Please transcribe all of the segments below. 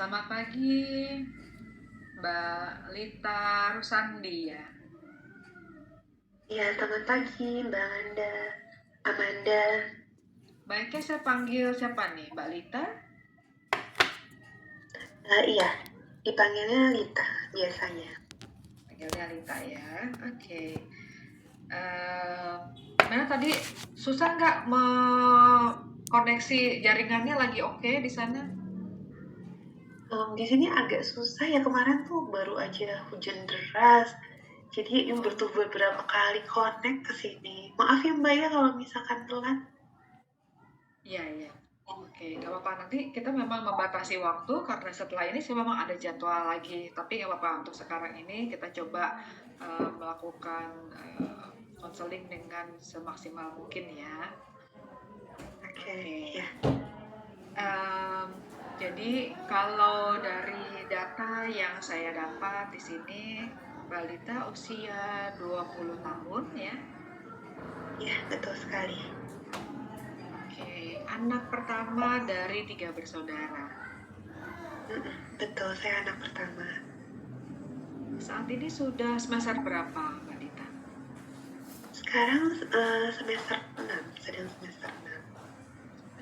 Selamat pagi, Mbak Lita Rusandi ya. Ya, selamat pagi Mbak Amanda. Baiknya saya panggil siapa nih, Mbak Lita? Iya, dipanggilnya Lita biasanya. Panggilnya Lita ya. Oke. Gimana tadi susah nggak koneksi jaringannya lagi oke di sana? Di sini agak susah ya, kemarin tuh baru aja hujan deras. Jadi butuh beberapa kali connect ke sini. Maaf ya Mbak ya kalau misalkan telat. Iya, iya. Oke, nggak apa-apa. Nanti kita memang membatasi waktu karena setelah ini sih memang ada jadwal lagi. Tapi nggak apa-apa, untuk sekarang ini kita coba melakukan konseling dengan semaksimal mungkin ya. Oke, Oke. ya. Em, jadi kalau dari data yang saya dapat di sini, balita usia 20 tahun ya. Ya, betul sekali. Oke, anak pertama dari 3 bersaudara. Betul, saya anak pertama. Saat ini sudah semester berapa, Mbak Dita? Sekarang semester 6, sedang semester 6.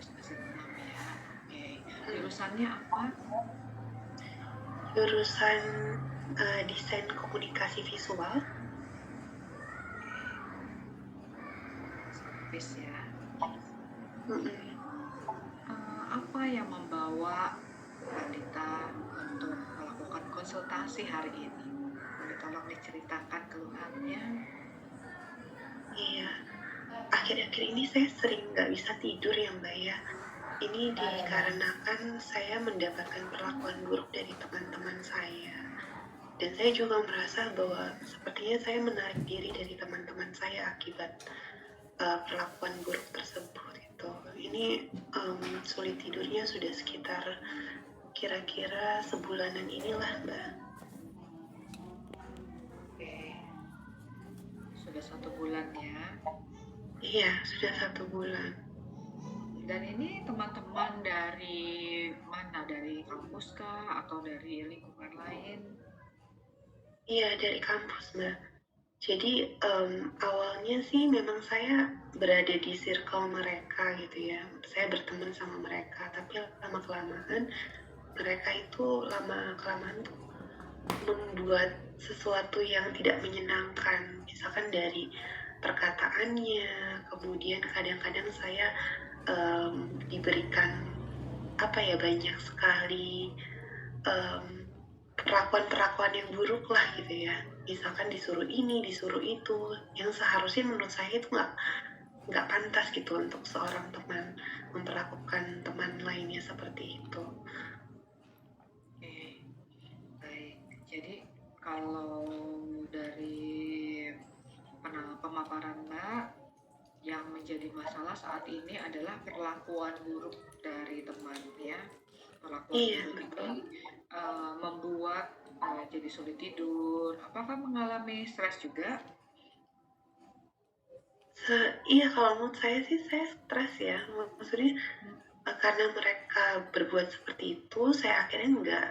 Semester 6 ya. Oke. Jurusannya apa? Jurusan desain komunikasi visual. Service ya. Mm-mm. Apa yang membawa Mbak Dita untuk melakukan konsultasi hari ini? Boleh tolong diceritakan keluhannya? Iya, akhir-akhir ini saya sering nggak bisa tidur ya Mbak ya. Ini dikarenakan saya mendapatkan perlakuan buruk dari teman-teman saya. Dan saya juga merasa bahwa sepertinya saya menarik diri dari teman-teman saya akibat perlakuan buruk tersebut. Itu. Ini sulit tidurnya sudah sekitar kira-kira sebulanan inilah Mbak. Oke, sudah 1 bulan ya. Iya, sudah 1 bulan. Dan ini teman-teman dari mana? Dari kampus kah? Atau dari lingkungan lain? Iya, dari kampus Mbak. Jadi awalnya sih memang saya berada di circle mereka gitu ya. Saya berteman sama mereka, tapi lama-kelamaan mereka itu lama-kelamaan tuh membuat sesuatu yang tidak menyenangkan. Misalkan dari perkataannya, kemudian kadang-kadang saya diberikan apa ya banyak sekali perlakuan-perlakuan yang buruk lah gitu ya, misalkan disuruh ini disuruh itu yang seharusnya menurut saya itu nggak pantas gitu untuk seorang teman memperlakukan teman lainnya seperti itu. Oke, baik. Jadi kalau dari pemaparan Mbak, yang menjadi masalah saat ini adalah perlakuan buruk dari teman ya. Perlakuan Iya buruk betul. ini membuat jadi sulit tidur. Apakah mengalami stres juga? Iya kalau menurut saya sih saya stres ya, maksudnya karena mereka berbuat seperti itu saya akhirnya nggak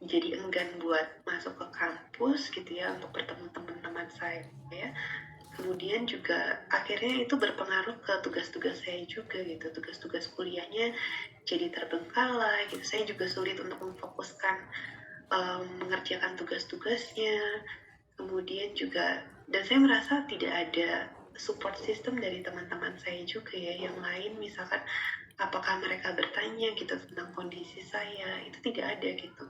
jadi enggan buat masuk ke kampus gitu ya untuk bertemu teman-teman saya. Kemudian juga akhirnya itu berpengaruh ke tugas-tugas saya juga gitu, tugas-tugas kuliahnya jadi terbengkalai gitu. Saya juga sulit untuk memfokuskan mengerjakan tugas-tugasnya. Kemudian juga dan saya merasa tidak ada support system dari teman-teman saya juga ya yang lain, misalkan apakah mereka bertanya gitu tentang kondisi saya, itu tidak ada gitu.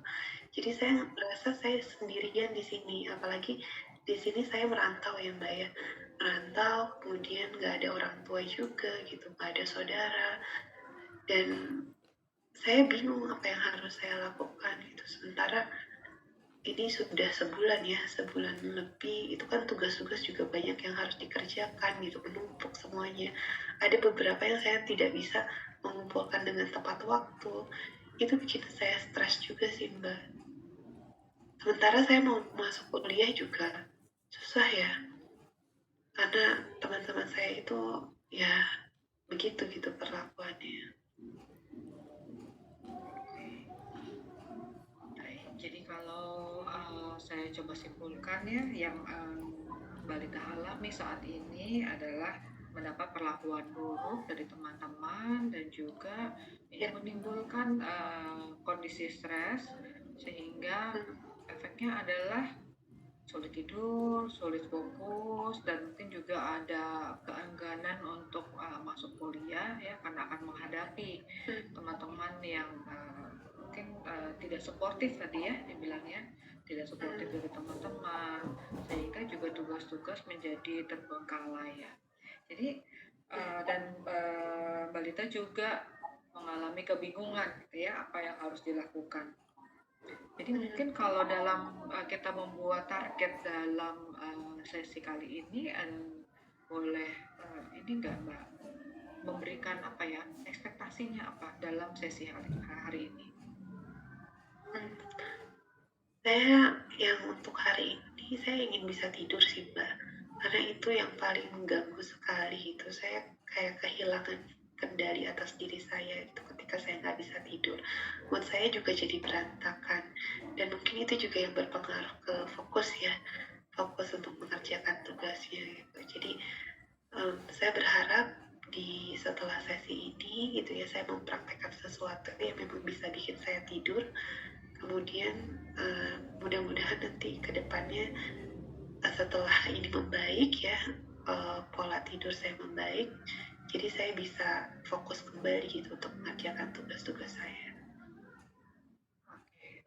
Jadi saya merasa saya sendirian di sini, apalagi di sini saya merantau ya Mbak ya, merantau kemudian nggak ada orang tua juga gitu, nggak ada saudara, dan saya bingung apa yang harus saya lakukan gitu. Sementara ini sudah sebulan ya, sebulan lebih, itu kan tugas-tugas juga banyak yang harus dikerjakan gitu, menumpuk semuanya. Ada beberapa yang saya tidak bisa mengumpulkan dengan tepat waktu. Itu bikin saya stres juga sih Mbak. Sementara saya mau masuk kuliah juga susah ya, karena teman-teman saya itu ya begitu gitu perlakuannya. Oke. saya coba simpulkan ya, yang balita alami saat ini adalah mendapat perlakuan buruk dari teman-teman dan juga ini Ya. menimbulkan kondisi stres sehingga efeknya adalah sulit tidur, sulit fokus, dan mungkin juga ada keengganan untuk masuk kuliah ya karena akan menghadapi teman-teman yang mungkin tidak suportif tadi ya dibilangnya, tidak suportif dari teman-teman sehingga juga tugas-tugas menjadi terbengkalai ya. Jadi dan balita juga mengalami kebingungan gitu ya apa yang harus dilakukan. Jadi mungkin kalau dalam kita membuat target dalam sesi kali ini, boleh ini nggak Mbak memberikan apa ya ekspektasinya apa dalam sesi hari ini? Saya yang untuk hari ini saya ingin bisa tidur sih Mbak, karena itu yang paling mengganggu sekali gitu. Saya kayak kehilangan kendali atas diri saya itu ketika saya nggak bisa tidur. Mood saya juga jadi berantakan dan mungkin itu juga yang berpengaruh ke fokus ya, fokus untuk mengerjakan tugasnya gitu. Jadi saya berharap di setelah sesi ini gitu ya saya mempraktekkan sesuatu yang memang bisa bikin saya tidur. Kemudian mudah-mudahan nanti ke depannya setelah ini membaik ya, pola tidur saya membaik, jadi saya bisa fokus kembali gitu untuk mengerjakan tugas-tugas saya. Oke,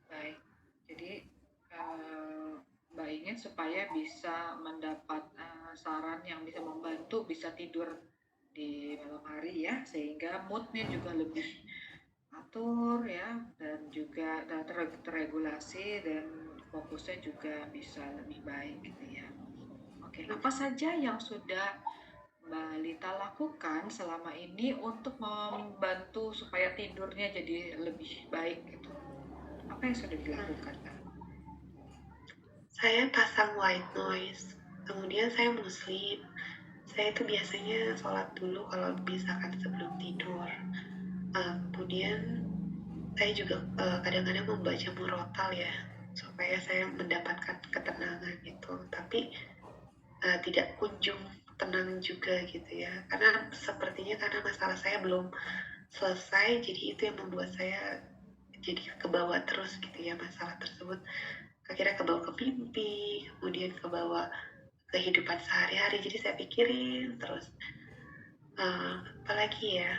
baik. Jadi Mbak ingin supaya bisa mendapat saran yang bisa membantu bisa tidur di malam hari ya, sehingga moodnya juga lebih atur ya dan juga terregulasi dan fokusnya juga bisa lebih baik gitu ya. Oke, apa saja yang sudah Mbak Lita lakukan selama ini untuk membantu supaya tidurnya jadi lebih baik gitu? Apa yang sudah dilakukan, Kak? Saya pasang white noise, kemudian saya muslim. Saya itu biasanya sholat dulu kalau misalkan sebelum tidur. Kemudian saya juga kadang-kadang membaca murotal ya, supaya saya mendapatkan ketenangan gitu. Tapi tidak kunjung tenang juga gitu ya, karena sepertinya karena masalah saya belum selesai, jadi itu yang membuat saya jadi kebawa terus gitu ya masalah tersebut. Akhirnya kebawa ke mimpi, kemudian kebawa kehidupan sehari-hari, jadi saya pikirin terus apalagi ya,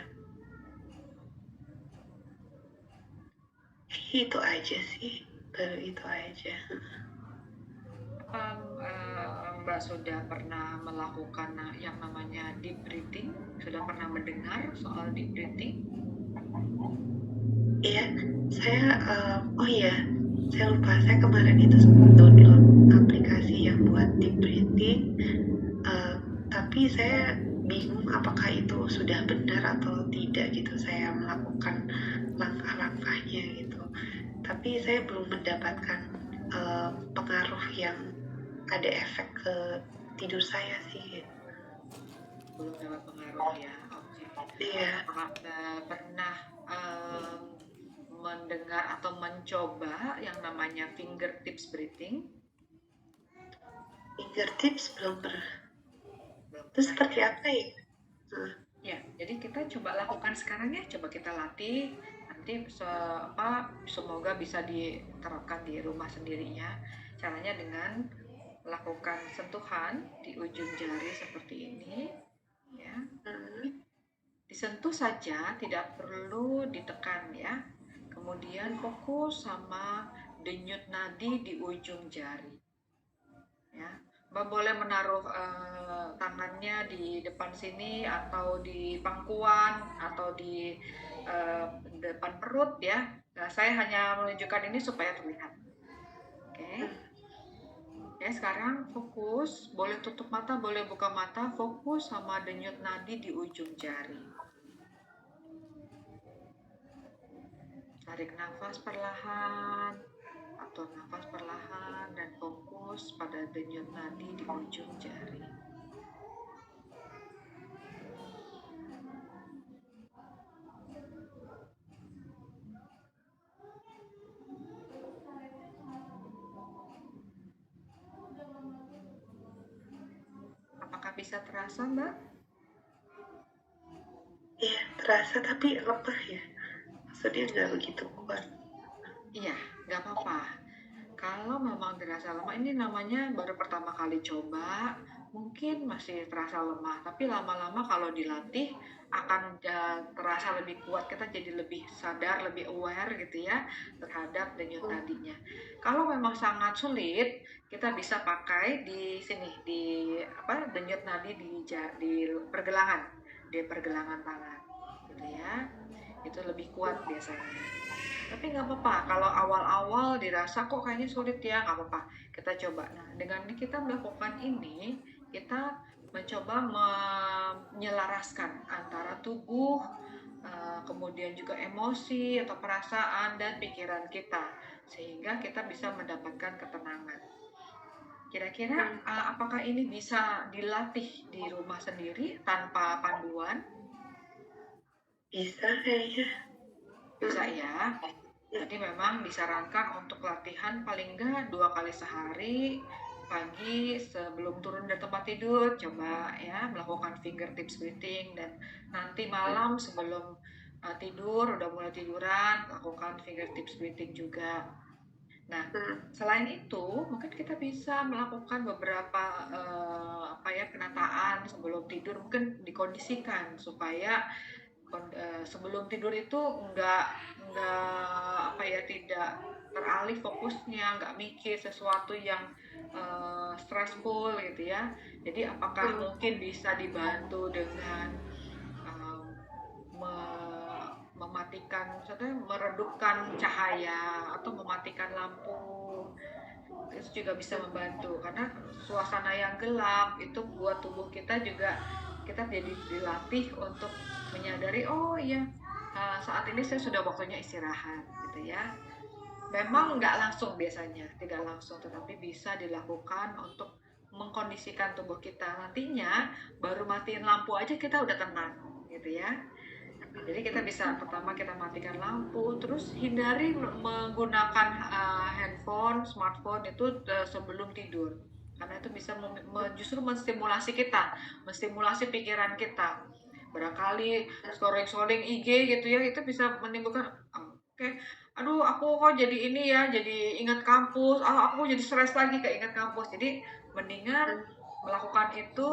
itu aja sih, baru itu aja. Apa Mbak sudah pernah melakukan yang namanya deep breathing? Sudah pernah mendengar soal deep breathing? Iya, saya oh iya, saya lupa, saya kemarin itu sempat download aplikasi yang buat deep breathing, tapi saya bingung apakah itu sudah benar atau tidak gitu saya melakukan langkah-langkahnya gitu. Tapi saya belum mendapatkan pengaruh yang ada efek ke tidur saya sih. Belum dapat pengaruh ya. Oke. Iya, Apakah pernah mendengar atau mencoba yang namanya fingertips breathing? fingertips belum pernah. Belum Itu pernah seperti ya. apa ya? Ya, jadi kita coba lakukan sekarang ya, coba kita latih. Nanti semoga bisa diterapkan di rumah sendirinya. Caranya dengan melakukan sentuhan di ujung jari seperti ini, ya. Disentuh saja, tidak perlu ditekan ya. Kemudian fokus sama denyut nadi di ujung jari. Ya, Mbak boleh menaruh tangannya di depan sini atau di pangkuan atau di depan perut ya. Nah, saya hanya menunjukkan ini supaya terlihat. Oke. Ya, sekarang fokus, boleh tutup mata, boleh buka mata, fokus sama denyut nadi di ujung jari. Tarik nafas perlahan, atur nafas perlahan, dan fokus pada denyut nadi di ujung jari. bisa terasa, Mbak? Iya, terasa tapi lemah ya. Maksudnya nggak begitu kuat. Iya, nggak apa-apa. Kalau memang dirasa lemah, ini namanya baru pertama kali coba, mungkin masih terasa lemah, tapi lama-lama kalau dilatih akan terasa lebih kuat, kita jadi lebih sadar, lebih aware gitu ya terhadap denyut Hmm, nadinya. Kalau memang sangat sulit, kita bisa pakai di sini di apa denyut nadi di pergelangan tangan, gitu ya. Itu lebih kuat biasanya. Tapi nggak apa-apa, kalau awal-awal dirasa kok kayaknya sulit ya, nggak apa-apa. Kita coba. Nah, dengan kita melakukan ini, kita mencoba menyelaraskan antara tubuh, kemudian juga emosi atau perasaan dan pikiran kita, sehingga kita bisa mendapatkan ketenangan. Kira-kira hmm, apakah ini bisa dilatih di rumah sendiri tanpa panduan? bisa kayaknya. Bisa Hmm, ya. ya. Jadi memang disarankan untuk latihan paling enggak 2 kali sehari, pagi sebelum turun dari tempat tidur, coba ya melakukan fingertips breathing, dan nanti malam sebelum tidur, udah mulai tiduran, lakukan fingertips breathing juga. Nah, Hmm, selain itu, mungkin kita bisa melakukan beberapa apa ya penataan sebelum tidur, mungkin dikondisikan supaya sebelum tidur itu nggak apa ya tidak teralih fokusnya, nggak mikir sesuatu yang stressful gitu ya. Jadi apakah hmm, mungkin bisa dibantu dengan um, mematikan, maksudnya meredupkan cahaya atau mematikan lampu, itu juga bisa membantu karena suasana yang gelap itu buat tubuh kita juga, kita jadi dilatih untuk menyadari oh iya, saat ini saya sudah waktunya istirahat gitu ya. Memang nggak langsung biasanya, tidak langsung, tetapi bisa dilakukan untuk mengkondisikan tubuh kita, nantinya baru matiin lampu aja kita udah tenang gitu ya. Jadi kita bisa pertama kita matikan lampu, terus hindari menggunakan handphone, smartphone itu sebelum tidur. Karena itu bisa justru menstimulasi kita, menstimulasi pikiran kita. Barangkali scrolling-scrolling IG gitu ya, itu bisa menimbulkan oke, aduh aku kok jadi ini ya, jadi ingat kampus, aku jadi stres lagi keinget kampus. Jadi mendingan hmm, melakukan itu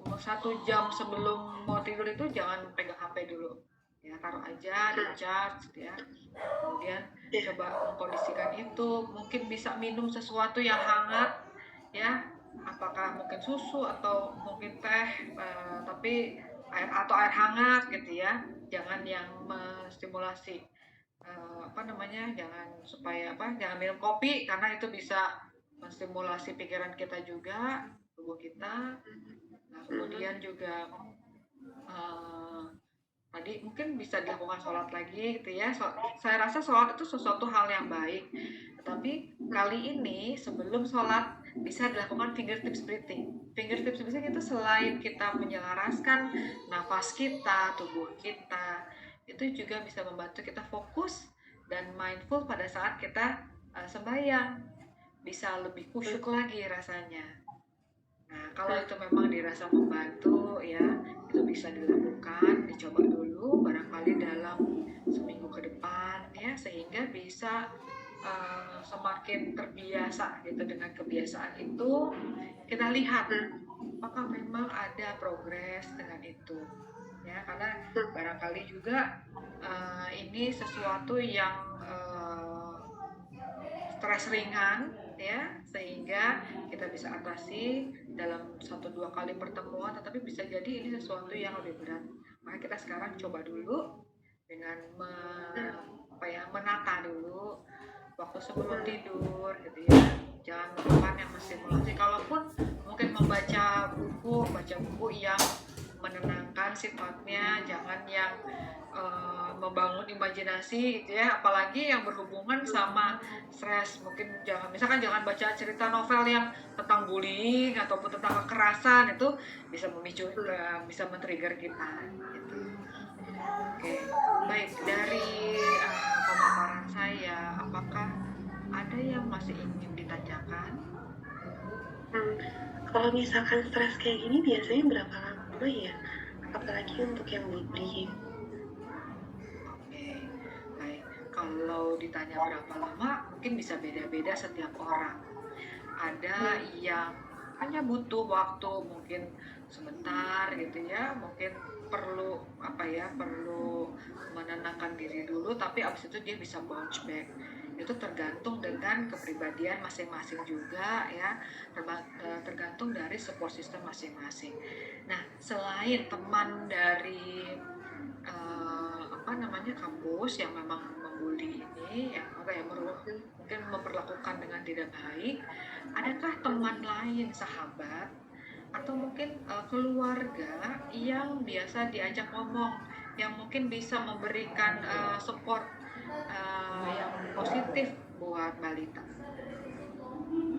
1 jam sebelum mau tidur, itu jangan pegang HP dulu ya, taruh aja di hmm, charge gitu ya, kemudian ya. coba mengkondisikan itu, mungkin bisa minum sesuatu yang hangat ya, apakah mungkin susu atau mungkin teh, tapi air hangat gitu ya, jangan yang menstimulasi apa namanya, jangan minum kopi karena itu bisa menstimulasi pikiran kita juga, tubuh kita. Nah, Hmm, kemudian juga eh, tadi mungkin bisa dilakukan sholat lagi gitu ya. Saya rasa sholat itu sesuatu hal yang baik. Tetapi kali ini sebelum sholat bisa dilakukan fingertips breathing. Fingertips breathing itu selain kita menyelaraskan nafas kita, tubuh kita, itu juga bisa membantu kita fokus dan mindful pada saat kita sembahyang. Bisa lebih kusyuk lagi rasanya. Nah, kalau itu memang dirasa membantu ya, itu bisa dilakukan, dicoba dulu barangkali dalam seminggu ke depan ya, sehingga bisa semakin terbiasa gitu dengan kebiasaan itu. Kita lihat hmm, apakah memang ada progres dengan itu. Ya, karena hmm, barangkali juga ini sesuatu yang stres ringan ya, sehingga kita bisa atasi dalam 1-2 kali pertemuan, tetapi bisa jadi ini sesuatu yang lebih berat. Maka kita sekarang coba dulu dengan menata dulu waktu sebelum hmm, tidur gitu ya, jangan melakukan yang menstimulasi. Kalaupun mungkin baca buku yang menenangkan sifatnya, jangan yang membangun imajinasi gitu ya, apalagi yang berhubungan sama stres. Mungkin jangan baca cerita novel yang tentang bullying ataupun tentang kekerasan, itu bisa memicu, hmm. bisa men-trigger kita gitu. Oke, baik, dari pemaparan saya, apakah ada yang masih ingin ditanyakan? Hmm, kalau misalkan stres kayak gini biasanya berapa lama ya? Apalagi untuk yang bullying. Oke, baik. Kalau ditanya berapa lama, mungkin bisa beda-beda setiap orang. Ada Hmm, yang hanya butuh waktu mungkin sebentar gitu ya, mungkin perlu apa ya, perlu menenangkan diri dulu, tapi abis itu dia bisa bounce back. Itu tergantung dengan kepribadian masing-masing juga ya, tergantung dari support system masing-masing. Nah, selain teman dari apa namanya, kampus yang memang membuli ini, yang apa ya, hmm, mungkin memperlakukan dengan tidak baik, adakah teman lain, sahabat, atau mungkin keluarga yang biasa diajak ngomong, yang mungkin bisa memberikan support yang positif buat balita?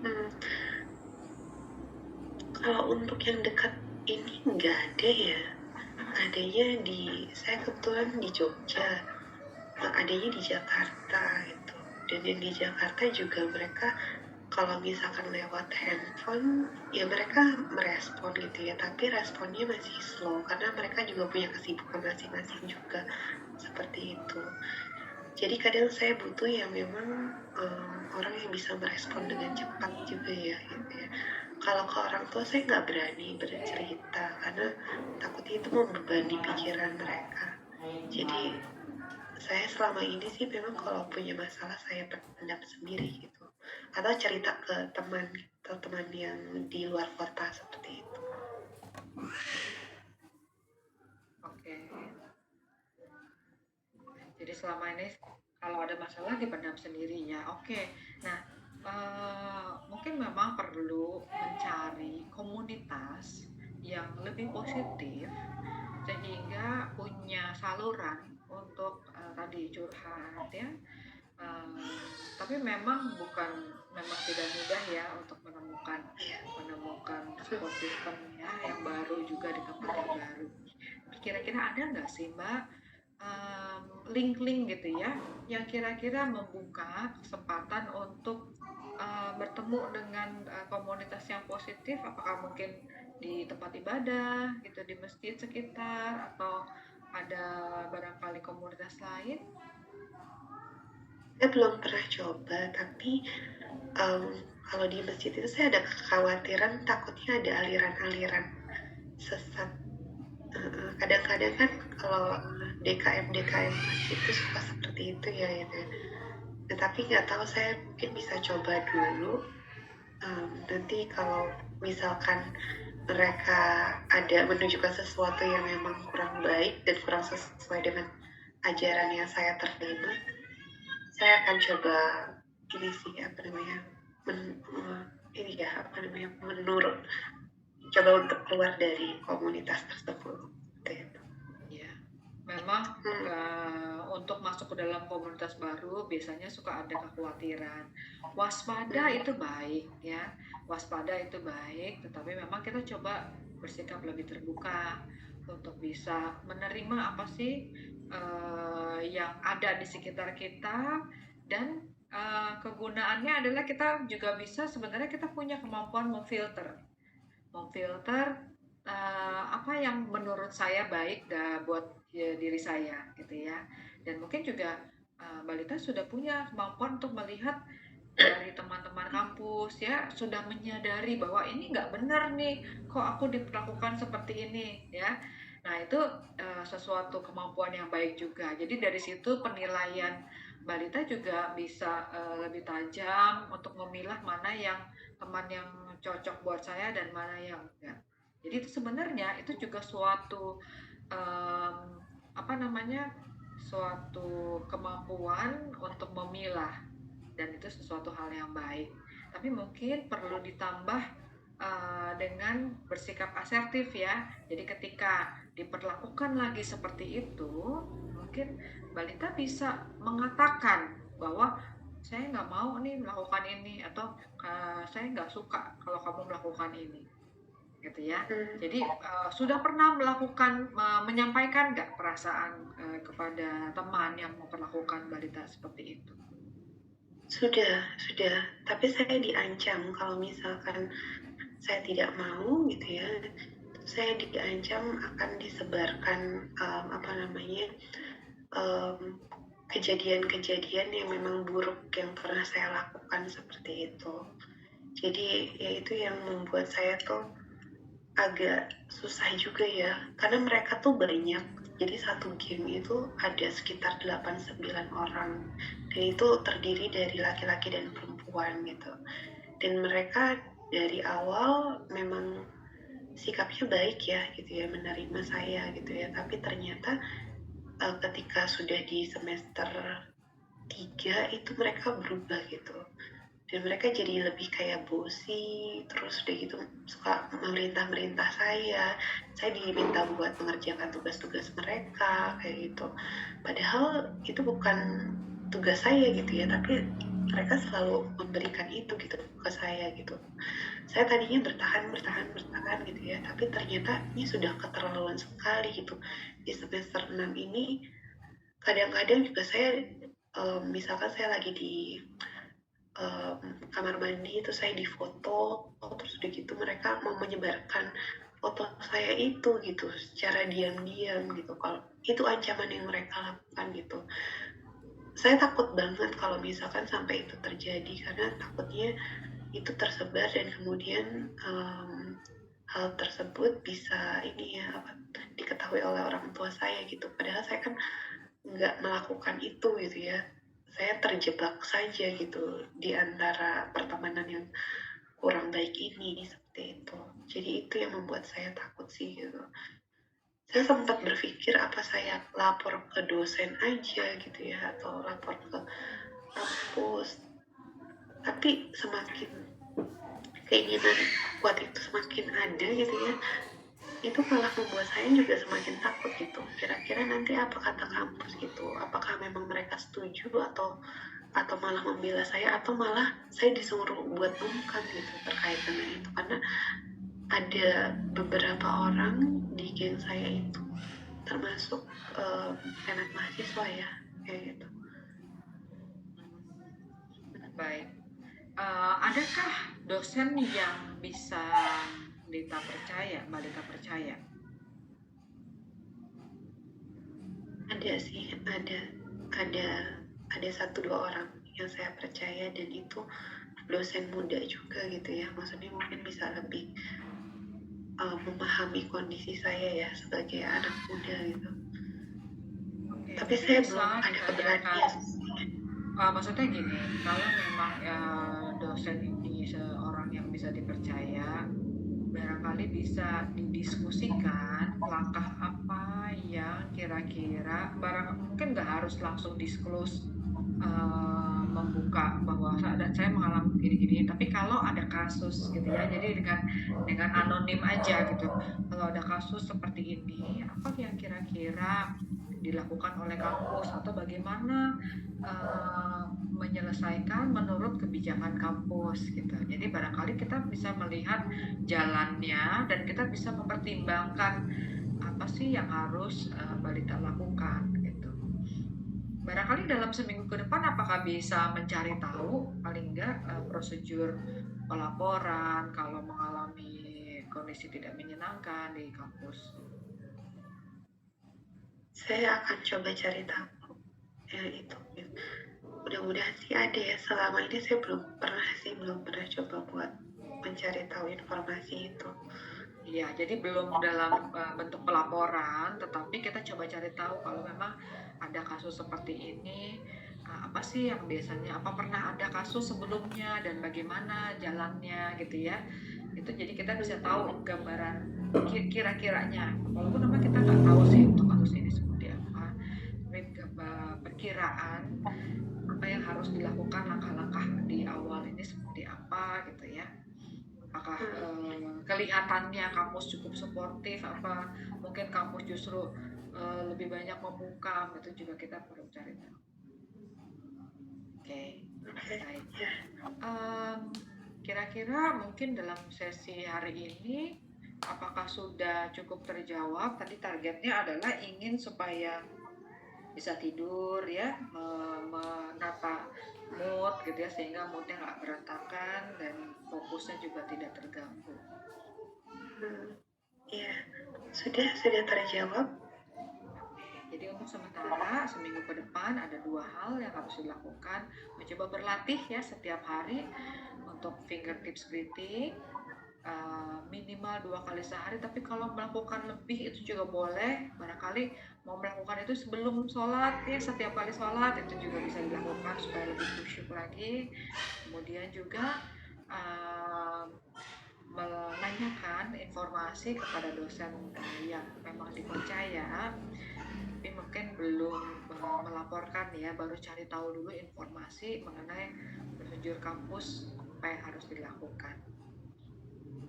hmm. Kalau untuk yang dekat ini nggak ada ya. Adanya saya kebetulan di Jogja, adanya di Jakarta gitu. Dan yang di Jakarta juga mereka kalau misalkan lewat handphone ya mereka merespon gitu ya, tapi responnya masih slow karena mereka juga punya kesibukan masing-masing juga seperti itu. Jadi kadang saya butuh yang memang orang yang bisa merespon dengan cepat juga ya gitu ya. Kalau ke orang tua saya nggak berani bercerita karena takutnya itu membebani pikiran mereka. Jadi saya selama ini sih memang kalau punya masalah saya pendam sendiri gitu. Atau cerita ke teman atau teman yang di luar kota seperti itu. Oke, jadi selama ini kalau ada masalah dipendam sendiri ya. Oke, nah mungkin memang perlu mencari komunitas yang lebih positif sehingga punya saluran untuk tadi curhat ya. Tapi memang tidak mudah ya untuk menemukan menemukan support system ya yang baru juga di tempat yang baru. Tapi kira-kira ada nggak sih Mbak link-link gitu ya yang kira-kira membuka kesempatan untuk bertemu dengan komunitas yang positif, apakah mungkin di tempat ibadah gitu, di masjid sekitar, atau ada barangkali komunitas lain? Saya belum pernah coba, tapi um, kalau di masjid itu saya ada kekhawatiran takutnya ada aliran-aliran sesat. Kadang-kadang kan kalau DKM masjid itu suka seperti itu ya gitu. Nah, tapi nggak tahu saya mungkin bisa coba dulu. Nanti kalau misalkan mereka ada menunjukkan sesuatu yang memang kurang baik dan kurang sesuai dengan ajaran yang saya terima, saya akan coba ini sih apa namanya ini ya apa namanya menurut coba untuk keluar dari komunitas tersebut. Gitu. Ya, memang Hmm, untuk masuk ke dalam komunitas baru biasanya suka ada kekhawatiran. Waspada hmm, itu baik ya, waspada itu baik, tetapi memang kita coba bersikap lebih terbuka untuk bisa menerima apa sih yang ada di sekitar kita dan kegunaannya adalah kita juga bisa sebenarnya kita punya kemampuan memfilter apa yang menurut saya baik buat ya, diri saya gitu ya. Dan mungkin juga balita sudah punya kemampuan untuk melihat dari teman-teman kampus ya sudah menyadari bahwa ini nggak benar nih, kok aku diperlakukan seperti ini ya. Nah itu sesuatu kemampuan yang baik juga. Jadi dari situ penilaian balita juga bisa lebih tajam untuk memilah mana yang teman yang cocok buat saya dan mana yang enggak. Jadi itu sebenarnya itu juga suatu um, apa namanya, suatu kemampuan untuk memilah dan itu sesuatu hal yang baik. Tapi mungkin perlu ditambah dengan bersikap asertif ya. Jadi ketika diperlakukan lagi seperti itu, mungkin balita bisa mengatakan bahwa saya nggak mau nih melakukan ini atau saya nggak suka kalau kamu melakukan ini gitu ya. hmm. Jadi sudah pernah melakukan menyampaikan nggak perasaan kepada teman yang memperlakukan balita seperti itu? Sudah, tapi saya diancam kalau misalkan saya tidak mau gitu ya, saya diancam akan disebarkan, apa namanya, kejadian-kejadian yang memang buruk yang pernah saya lakukan seperti itu. Jadi ya itu yang membuat saya tuh agak susah juga ya, karena mereka tuh banyak. Jadi satu geng itu ada sekitar 8-9 orang, dan itu terdiri dari laki-laki dan perempuan gitu. Dan mereka dari awal memang sikapnya baik ya gitu ya, menerima saya gitu ya. Tapi ternyata ketika sudah di semester 3 itu mereka berubah gitu. Dan mereka jadi lebih kayak bosi, terus udah gitu suka memerintah-merintah saya diminta buat mengerjakan tugas-tugas mereka kayak gitu, padahal itu bukan tugas saya gitu ya, tapi mereka selalu memberikan itu gitu ke saya gitu. Saya tadinya bertahan gitu ya, tapi ternyata ini sudah keterlaluan sekali gitu. Di semester 6 ini kadang-kadang juga saya misalkan saya lagi di kamar mandi terus saya difoto, terus udah gitu mereka mau menyebarkan foto saya itu gitu secara diam-diam gitu. Kalau itu ancaman yang mereka lakukan gitu, saya takut banget kalau misalkan sampai itu terjadi, karena takutnya itu tersebar dan kemudian hal tersebut bisa ini ya apa, diketahui oleh orang tua saya gitu, padahal saya kan nggak melakukan itu gitu ya. Saya terjebak saja gitu di antara pertemanan yang kurang baik ini seperti itu. Jadi itu yang membuat saya takut sih gitu. Saya sempat berpikir apa saya lapor ke dosen aja gitu ya, atau lapor ke kampus. Tapi semakin keinginan kuat itu semakin ada gitu ya, itu malah membuat saya juga semakin takut gitu. Kira-kira nanti apa kata kampus gitu, apakah memang mereka setuju atau malah membela saya, atau malah saya disuruh buat bungkam gitu terkait dengan itu, karena ada beberapa orang di geng saya itu termasuk anak mahasiswa ya kayak gitu. Baik. Adakah dosen yang bisa Dita percaya, Mbak Dita percaya? Ada sih, ada ada 1-2 orang yang saya percaya, dan itu dosen muda juga gitu ya, maksudnya mungkin bisa lebih memahami kondisi saya ya sebagai anak muda gitu. Oke, Tapi tapi saya belum bisa ada ditanyakan, keberanian. maksudnya gini, kalau memang dosen ini seorang yang bisa dipercaya, barangkali bisa didiskusikan langkah apa yang kira-kira mungkin nggak harus langsung disclose, membuka bahwa saya mengalami gini-gini, tapi kalau ada kasus gitu ya, jadi dengan anonim aja gitu, kalau ada kasus seperti ini apa yang kira-kira dilakukan oleh kampus atau bagaimana menyelesaikan menurut kebijakan kampus gitu. Jadi barangkali kita bisa melihat jalannya dan kita bisa mempertimbangkan apa sih yang harus balita lakukan gitu. Barangkali dalam seminggu ke depan apakah bisa mencari tahu paling enggak prosedur pelaporan kalau mengalami kondisi tidak menyenangkan di kampus. Saya akan coba cari tahu ya itu. Mudah-mudahan sih ada ya. Selama ini saya belum pernah coba buat mencari tahu informasi itu. Iya, jadi belum dalam bentuk pelaporan, tetapi kita coba cari tahu kalau memang ada kasus seperti ini, apa sih yang biasanya, apa pernah ada kasus sebelumnya dan bagaimana jalannya gitu ya. Itu jadi kita bisa tahu gambaran kira-kiranya. Walaupun memang kita nggak tahu sih untuk kasus ini seperti apa, tapi perkiraan apa yang harus dilakukan langkah-langkah di awal ini seperti apa gitu ya. Apakah kelihatannya kampus cukup suportif, apa mungkin kampus justru lebih banyak membungkam, itu juga kita perlu cari tahu. Oke, baik. Kira-kira mungkin dalam sesi hari ini apakah sudah cukup terjawab? Tadi targetnya adalah ingin supaya bisa tidur ya, menata mood gitu ya, sehingga moodnya nggak berantakan dan fokusnya juga tidak terganggu. Iya, sudah terjawab. Oke, jadi untuk sementara seminggu ke depan ada dua hal yang harus dilakukan. Mencoba berlatih ya setiap hari untuk fingertips breathing, minimal 2 kali sehari. Tapi kalau melakukan lebih itu juga boleh. Barangkali mau melakukan itu sebelum sholat ya, setiap kali sholat itu juga bisa dilakukan supaya lebih khusyuk lagi. Kemudian juga uh, menanyakan informasi kepada dosen yang memang dipercaya, tapi mungkin belum melaporkan ya, baru cari tahu dulu informasi mengenai prosedur kampus apa yang harus dilakukan.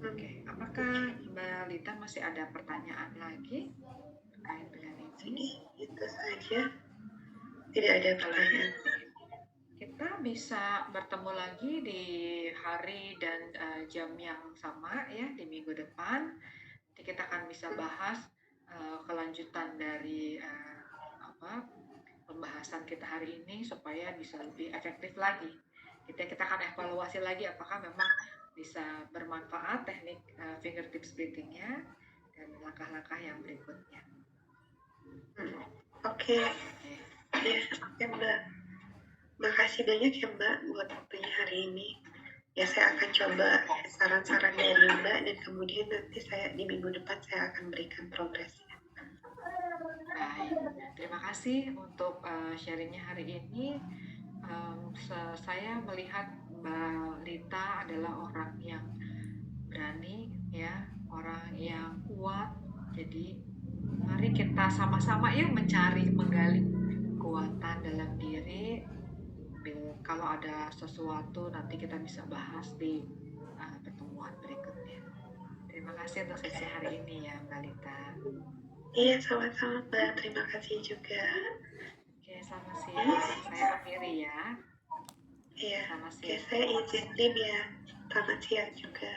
Oke, apakah Mbak Lita masih ada pertanyaan lagi terkait dengan ini? Jadi itu saja, tidak ada Kalau pertanyaan. gitu kita bisa bertemu lagi di hari dan jam yang sama ya di minggu depan. Nanti kita akan bisa bahas kelanjutan dari apa pembahasan kita hari ini supaya bisa lebih efektif lagi. Kita akan evaluasi lagi apakah memang bisa bermanfaat teknik fingertips breathing-nya dan langkah-langkah yang berikutnya. Oke, Oke. ya, oke Mbak. Makasih banyak ya Mbak buat waktunya hari ini. Ya saya akan coba saran-saran dari Mbak dan kemudian nanti saya di minggu depan saya akan berikan progresnya. Baik, terima kasih untuk sharingnya hari ini. Saya melihat Mbak Lita adalah orang yang berani ya, orang yang kuat. Jadi mari kita sama-sama yuk mencari, menggali kekuatan dalam diri. Kalau ada sesuatu nanti kita bisa bahas di pertemuan berikutnya. Terima kasih untuk sesi hari ini ya Mbak Lita. Iya, sama-sama Mbak. Terima kasih juga. Oke, selamat siang. Saya akhiri ya. Iya, Selamat oke siang. saya izin lim ya. Selamat siang juga.